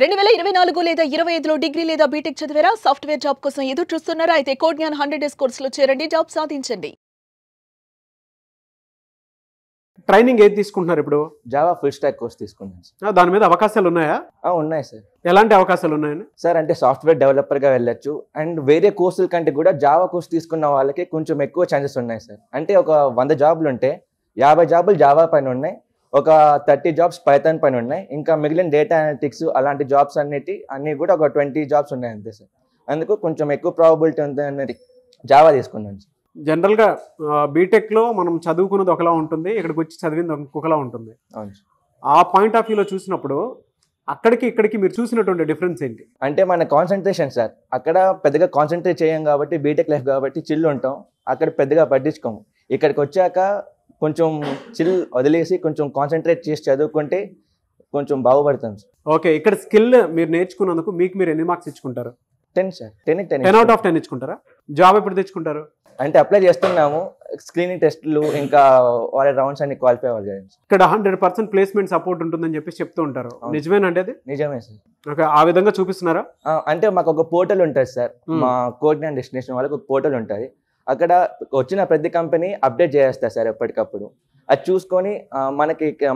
2024 లేదా 25లో డిగ్రీ లేదా బీటెక్ చదివారా? సాఫ్ట్వేర్ జాబ్ కోసం ఎదురు చూస్తున్నారా? అయితే కోడ్జ్ఞాన్ 100 డేస్ కోర్సులో చేరండి, జాబ్ సాధించండి. ట్రైనింగ్ ఏది తీసుకుంటున్నారు ఇప్పుడు? జావా ఫుల్ స్టాక్ కోర్స్ తీసుకున్నాను సార్. దాని మీద అవకాశాలు ఉన్నాయా? ఉన్నాయి సార్. ఎలాంటి అవకాశాలు ఉన్నాయని సార్ అంటే సాఫ్ట్వేర్ డెవలపర్గా వెళ్ళొచ్చు అండ్ వేరే కోర్సుల కంటే కూడా జావా కోర్స్ తీసుకున్న వాళ్ళకి కొంచెం ఎక్కువ ఛాన్సెస్ ఉన్నాయి సార్. అంటే ఒక 100 జాబులు ఉంటే 50 జాబులు జావా పైన ఉన్నాయి, ఒక 30 జాబ్స్ పైథాన్ పైన ఉన్నాయి, ఇంకా మిగిలిన డేటా అనలిటిక్స్ అలాంటి జాబ్స్ అన్నీ కూడా ఒక 20 జాబ్స్ ఉన్నాయి అంతే సార్. అందుకు కొంచెం ఎక్కువ ప్రాబబిలిటీ ఉంది అనేది జావా తీసుకున్నాను సార్. జనరల్గా బీటెక్లో మనం చదువుకున్నది ఒకలా ఉంటుంది, ఇక్కడికి వచ్చి చదివింది ఇంకొకలా ఉంటుంది. అవును సార్. ఆ పాయింట్ ఆఫ్ వ్యూలో చూసినప్పుడు అక్కడికి ఇక్కడికి మీరు చూసినటువంటి డిఫరెన్స్ ఏంటి? అంటే మన కాన్సన్ట్రేషన్ సార్, అక్కడ పెద్దగా కాన్సన్ట్రేట్ చేయం కాబట్టి బీటెక్ లైఫ్ కాబట్టి చిల్ ఉంటాం, అక్కడ పెద్దగా పట్టించుకోము. ఇక్కడికి వచ్చాక కొంచెం చిల్ వదిలేసి కొంచెం కాన్సన్ట్రేట్ చేసి చదువుకుంటే కొంచెం బాగుపడతాం సార్. ఓకే, ఇక్కడ స్కిల్ మీరు నేర్చుకున్నందుకు మీకు మీరు ఎన్ని మార్క్స్ ఇచ్చుకుంటారు? 10 సార్. 10 అవుట్ ఆఫ్ 10 ఇచ్చుకుంటారా? జాబ్ ఎప్పుడు తెచ్చుకుంటారు? అంటే అప్లై చేస్తున్నాము, స్క్రీనింగ్ టెస్ట్లు ఇంకా వాళ్ళ రౌండ్స్ అన్ని క్వాలిఫై అవ్వాలి. ఇక్కడ 100% ప్లేస్మెంట్ సపోర్ట్ ఉంటుందని చెప్పి చెప్తూ ఉంటారు, నిజమేనండి అది? నిజమే సార్. ఓకే, ఆ విధంగా చూపిస్తున్నారా? అంటే మాకు ఒక పోర్టల్ ఉంటుంది సార్, మా కోడ్జ్ఞాన్ డెస్టినేషన్ వాళ్ళకి ఒక పోర్టల్ ఉంటుంది. అక్కడ వచ్చిన ప్రతి కంపెనీ అప్డేట్ చేస్తారు సార్ ఎప్పటికప్పుడు. అది చూసుకొని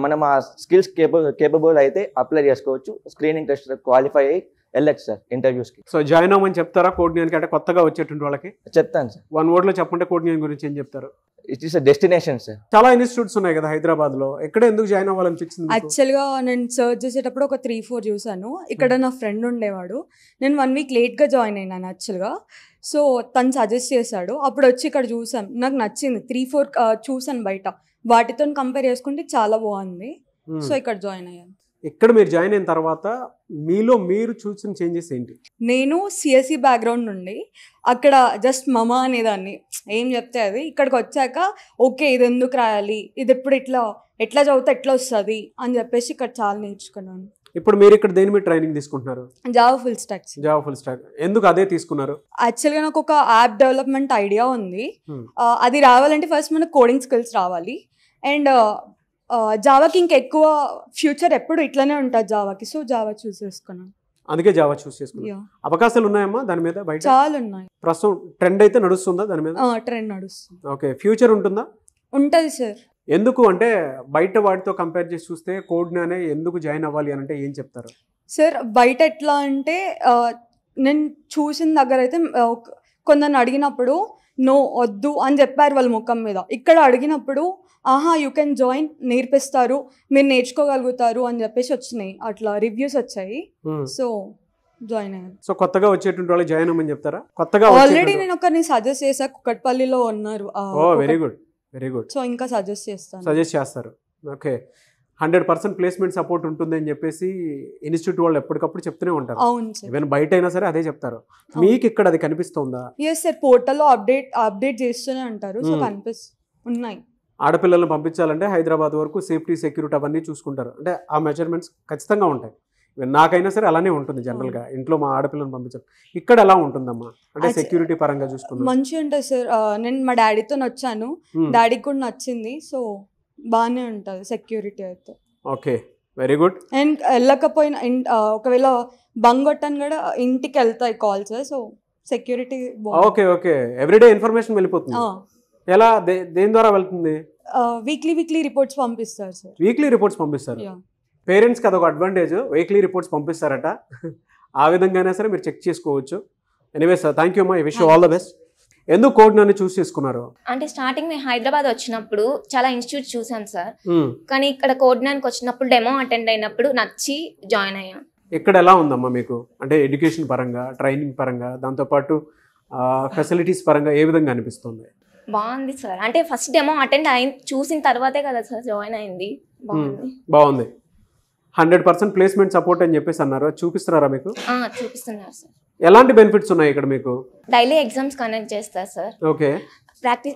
మనం ఆ స్కిల్స్ కేపబుల్ అయితే అప్లై చేసుకోవచ్చు, స్క్రీనింగ్ టెస్ట్ క్వాలిఫై అయ్యి వెళ్ళచ్చు సార్ ఇంటర్వ్యూస్కి. సో జాయిన్ అవ్వమని చెప్తారా కోడ్జ్ఞాన్కి? అంటే కొత్తగా వచ్చేటువంటి వాళ్ళకి చెప్తాను సార్. 1 word లో చెప్పంటే కోడ్జ్ఞాన్ గురించి ఏం చెప్తారు? It is destination sir. చాలా ఇన్స్టిట్యూట్స్ ఉన్నాయి కదా హైదరాబాద్ లో, ఎక్కడ ఎందుకు జాయిన్ అవ్వాలనిపించింది? యాక్చువల్గా నేను సర్చ్ చేసేటప్పుడు ఒక 3-4 చూసాను. ఇక్కడ నా ఫ్రెండ్ ఉండేవాడు, నేను 1 week లేట్గా జాయిన్ అయినాను యాక్చువల్గా. సో తను సజెస్ట్ చేశాడు, అప్పుడు వచ్చి ఇక్కడ చూసాను, నాకు నచ్చింది. 3-4 చూసాను బయట, వాటితో కంపేర్ చేసుకుంటే చాలా బాగుంది. సో ఇక్కడ జాయిన్ అయ్యాను. ఇక్కడ మీరు జాయిన్ అయిన తర్వాత మీలో మీరు చూసిన చేంజెస్ ఏంటి? నేను సిఎస్సి బ్యాక్గ్రౌండ్ నుండి అక్కడ జస్ట్ మమ అనేదాన్ని, ఏం చెప్తే అది. ఇక్కడికి వచ్చాక ఓకే ఇది ఎందుకు రాయాలి, ఇది ఎప్పుడు ఎట్లా చదివితే ఎట్లా వస్తుంది అని చెప్పేసి ఇక్కడ చాలా నేర్చుకున్నాను. ఇప్పుడు మీరు ఇక్కడ దేని మీద ట్రైనింగ్ తీసుకుంటున్నారు? Java full stock. Java full stock ఎందుకు అదే తీసుకున్నారు? యాక్చువల్గా నాకు ఒక యాప్ డెవలప్మెంట్ ఐడియా ఉంది. అది రావాలంటే ఫస్ట్ మనకు కోడింగ్ స్కిల్స్ రావాలి. అండ్ జావాకి ఇంకెక్కువ ఫ్యూచర్ ఎప్పుడు ఇట్లానే ఉంటుంది జావాకి. సో జావా చూస్ చేసుకున్నాను. అందుకే జావా చూస్ చేసుకున్నాను. అవకాశాలు ఉన్నాయమ్మా దాని మీద? బయట చాలా ఉన్నాయి. ప్రస్తుతం ట్రెండ్ అయితే నడుస్తుందా దాని మీద? ట్రెండ్ నడుస్తుంది. ఓకే, ఫ్యూచర్ ఉంటుందా? ఉంటుంది సార్. ఎందుకు అంటే బయట వాటితో కంపేర్ చేసి చూస్తే కోడ్జ్ఞానే ఎందుకు జాయిన్ అవ్వాలి అని అంటే ఏం చెప్తారు? సార్ బయట ఎట్లా అంటే నేను చూసిన దగ్గర అయితే కొందరిని అడిగినప్పుడు నో వద్దు అని చెప్పారు వాళ్ళ ముఖం మీద. ఇక్కడ అడిగినప్పుడు ఆహా యూ కెన్ జాయిన్, నేర్పిస్తారు, మీరు నేర్చుకోగలుగుతారు అని చెప్పేసి వచ్చినాయి, అట్లా రివ్యూస్ వచ్చాయి. సో జాయిన్ అయ్యాను. సో కొత్తగా వచ్చేటువంటి వాళ్ళు జాయిన్ అవ్వమని చెప్తారా? కొత్తగా ఆల్రెడీ నేను ఒకరిని సజెస్ట్ చేసా, కుక్కట్పల్లిలో ఉన్నారు. Very good, very good. So ఇంకా సజెస్ట్ చేస్తారు. ఓకే, 100% ప్లేస్మెంట్ సపోర్ట్ ఉంటుంది అని చెప్పేసి ఇన్స్టిట్యూట్ వాళ్ళు ఎప్పటికప్పుడు చెప్తూనే ఉంటారు. అవును సార్. ఈవెన్ బయట అయినా సరే అదే చెప్తారు. మీకు ఇక్కడ అది కనిపిస్తుందా? ఎస్ సార్, పోర్టల్లో అప్డేట్ చేస్తూనే ఉంటారు. సో ఉన్నాయి. ఆడపిల్లలను పంపించాలంటే హైదరాబాద్ వరకు సేఫ్టీ సెక్యూరిటీ అవన్నీ చూసుకుంటారు, అంటే ఆ మెజర్మెంట్స్ ఖచ్చితంగా ఉంటాయి. నాకైనా సరే అలానే ఉంటుంది జనరల్గా ఇంట్లో మా ఆడపిల్లని పంపించాలి. ఇక్కడ ఎలా ఉంటుందమ్మా అంటే సెక్యూరిటీ పరంగా చూసుకుంటాం? మంచిగా ఉంటుంది సార్. నేను మా డాడీతో వచ్చాను, డాడీకి కూడా నచ్చింది. సో బాగానే ఉంటుంది సెక్యూరిటీ అయితే. Okay, very good. అండ్ వెళ్ళకపోయినా ఒకవేళ బంగొట్టని కూడా ఇంటికి వెళ్తాయి calls. So security okay okay, everyday information వెళ్ళిపోతుంది. ఎలా, దేని ద్వారా వెళ్తుంది? వీక్లీ రిపోర్ట్స్ పంపిస్తారు సార్. వీక్లీ రిపోర్ట్స్ పంపిస్తారు. పేరెంట్స్కి అదొక అడ్వాంటేజ్, వీక్లీ రిపోర్ట్స్ పంపిస్తారట. ఆ విధంగానే సరే మీరు చెక్ చేసుకోవచ్చు. ఎనీవే సార్, థ్యాంక్ యూ అమ్మా, wish you all the best. ఎందుకు కోడ్జ్ఞాన్ని చూస్ చేసుకున్నారు? అంటే స్టార్టింగ్ మేము హైదరాబాద్ వచ్చినప్పుడు చాలా ఇన్స్టిట్యూట్ చూసాం సార్, కానీ ఇక్కడ కోడ్జ్ఞాన్కి వచ్చినప్పుడు డెమో అటెండ్ అయినప్పుడు నచ్చి జాయిన్ అయ్యాం. ఇక్కడ ఎలా ఉందమ్మా మీకు అంటే ఎడ్యుకేషన్ పరంగా, ట్రైనింగ్ పరంగా, దాంతోపాటు ఫెసిలిటీస్ పరంగా ఏ విధంగా అనిపిస్తుంది? బాగుంది సార్. అంటే ఫస్ట్ డెమో అటెండ్ చూసిన తర్వాతే కదా సార్ జాయిన్ అయింది. బాగుంది. 100% ప్లేస్మెంట్ సపోర్ట్ అని చెప్పేసి అన్నారు, చూపిస్తున్నారా మీకు? చూపిస్తున్నారు సార్. ఎలాంటి బెనిఫిట్స్ ఉన్నాయి ఇక్కడ మీకు? డైలీ ఎగ్జామ్స్ కండక్ట్ చేస్తారు sir. Okay,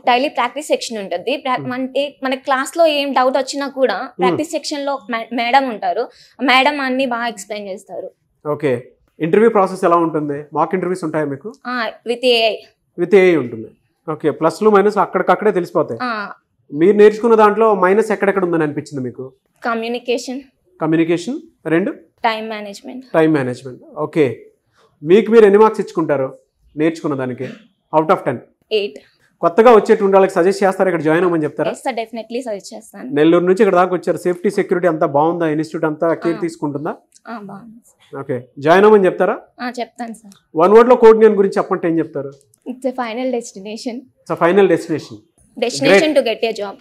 daily practice section ఉంటుంది. అంటే మన క్లాస్ లో ఏం డౌట్ వచ్చినా కూడా ప్రాక్టీస్ సెక్షన్ లో మేడం ఉంటారు, మేడం అన్ని బాగా ఎక్స్ప్లెయిన్ చేస్తారు. ఓకే, ఇంటర్వ్యూ ప్రాసెస్ ఎలా ఉంటుంది? మాక్ ఇంటర్వ్యూస్ ఉంటాయా మీకు? With AI. విత్ ఏఐ ఉంటుంది. ఓకే, ప్లస్లు మైనస్ అక్కడికక్కడే తెలిసిపోతాయి. మీరు నేర్చుకున్న దాంట్లో మైనస్ ఎక్కడెక్కడ ఉందని అనిపించింది మీకు? Communication. Communication, 2 time management. Time management. Okay, మీకు మీరు ఎన్ని మార్క్స్ ఇచ్చుకుంటారు నేర్చుకున్న దానికి అవుట్ ఆఫ్ 10? 8. కొత్తగా వచ్చేటువంటి వాళ్ళకి సజెస్ట్ చేస్తారా ఇక్కడ జాయిన్ అవ్వమని చెప్తారా? ఎస్ సార్, డెఫినెట్లీ సజెస్ట్ చేస్తాను. నెల్లూరు నుంచి ఇక్కడ దాకా వచ్చారు, సేఫ్టీ సెక్యూరిటీ అంతా బాగుందా? ఇన్స్టిట్యూట్ అంతా కేర్ తీసుకుంటుందా? బాగుంది. ఓకే, జాయిన్ అవ్వమని చెప్తారా? చెప్తాను సార్. 1 word లో కోడ్ జ్ఞాన్ గురించి చెప్పంటే ఏం చెప్తారు? It's a final destination. It's final destination to get a job.